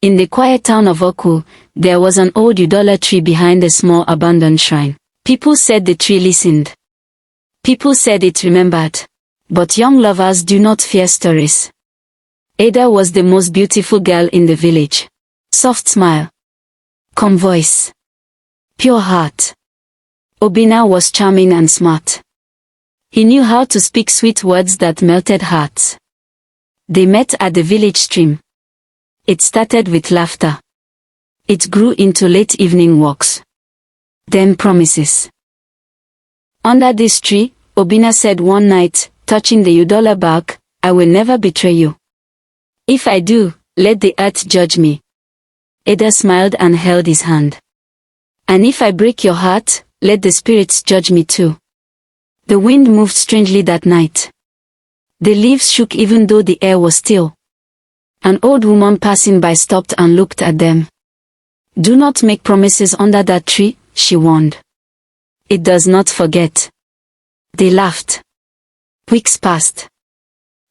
In the quiet town of Ukwu, there was an old udala tree behind a small abandoned shrine. People said the tree listened. People said it remembered. But young lovers do not fear stories. Ada was the most beautiful girl in the village. Soft smile. Calm voice. Pure heart. Obinna was charming and smart. He knew how to speak sweet words that melted hearts. They met at the village stream. It started with laughter. It grew into late evening walks. Then promises. Under this tree, Obinna said one night, touching the udala bark, I will never betray you. If I do, let the earth judge me. Ada smiled and held his hand. And if I break your heart, let the spirits judge me too. The wind moved strangely that night. The leaves shook even though the air was still. An old woman passing by stopped and looked at them. Do not make promises under that tree, she warned. It does not forget. They laughed. Weeks passed.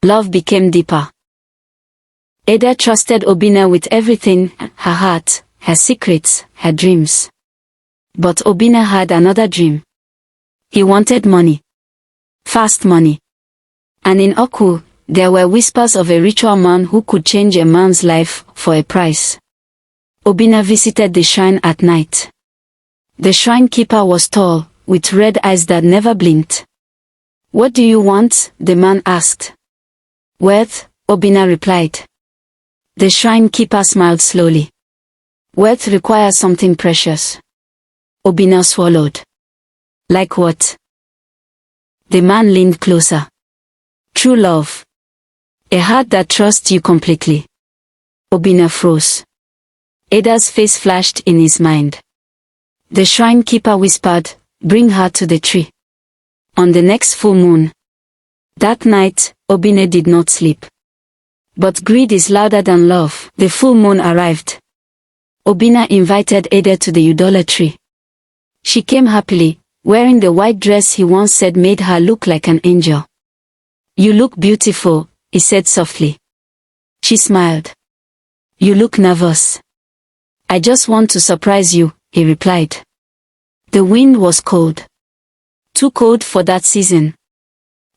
Love became deeper. Ada trusted Obinna with everything, her heart, her secrets, her dreams. But Obinna had another dream. He wanted money. Fast money. And in Ukwu, there were whispers of a ritual man who could change a man's life for a price. Obinna visited the shrine at night. The shrine keeper was tall, with red eyes that never blinked. What do you want? The man asked. Wealth, Obinna replied. The shrine keeper smiled slowly. Wealth requires something precious. Obinna swallowed. Like what? The man leaned closer. True love. A heart that trusts you completely. Obinna froze. Ada's face flashed in his mind. The shrine keeper whispered, bring her to the tree. On the next full moon. That night, Obinna did not sleep. But greed is louder than love. The full moon arrived. Obinna invited Ada to the udala tree. She came happily, wearing the white dress he once said made her look like an angel. You look beautiful, he said softly. She smiled. You look nervous. I just want to surprise you, he replied. The wind was cold. Too cold for that season.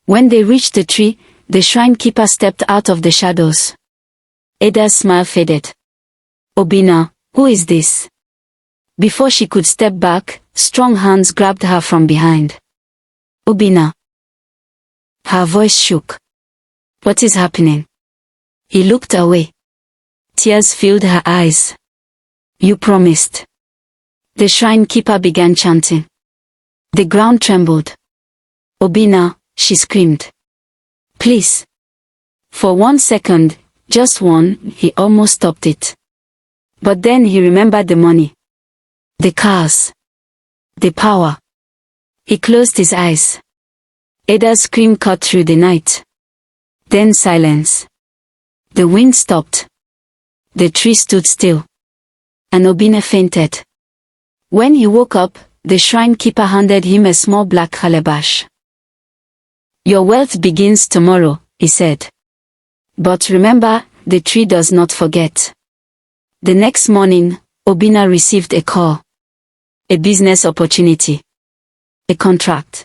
When they reached the tree, the shrine keeper stepped out of the shadows. Ada's smile faded. Obinna, who is this? Before she could step back, strong hands grabbed her from behind. Obinna. Her voice shook. What is happening? He looked away. Tears filled her eyes. You promised. The shrine keeper began chanting. The ground trembled. Obinna, she screamed. Please. For 1 second, just one, he almost stopped it. But then he remembered the money. The cars. The power. He closed his eyes. Ada's scream cut through the night. Then silence. The wind stopped. The tree stood still. And Obinna fainted. When he woke up, the shrine keeper handed him a small black calabash. Your wealth begins tomorrow, he said. But remember, the tree does not forget. The next morning, Obinna received a call. A business opportunity. A contract.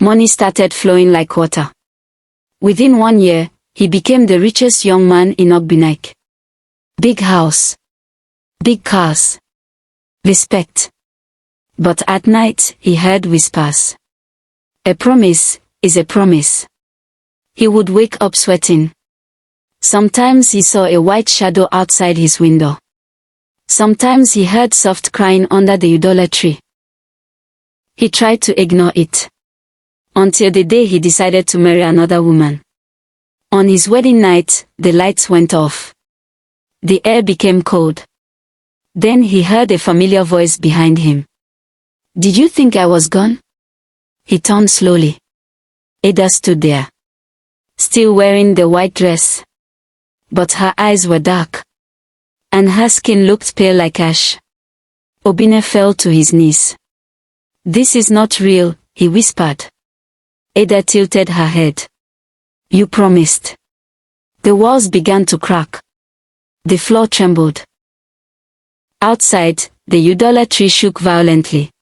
Money started flowing like water. Within 1 year, he became the richest young man in Obinna. Big house. Big cars. Respect. But at night, he heard whispers. A promise is a promise. He would wake up sweating. Sometimes he saw a white shadow outside his window. Sometimes he heard soft crying under the udala tree. He tried to ignore it. Until the day he decided to marry another woman. On his wedding night, the lights went off. The air became cold. Then he heard a familiar voice behind him. Did you think I was gone? He turned slowly. Ada stood there. Still wearing the white dress. But her eyes were dark. And her skin looked pale like ash. Obinna fell to his knees. This is not real, he whispered. Ada tilted her head. You promised. The walls began to crack. The floor trembled. Outside, the udala tree shook violently.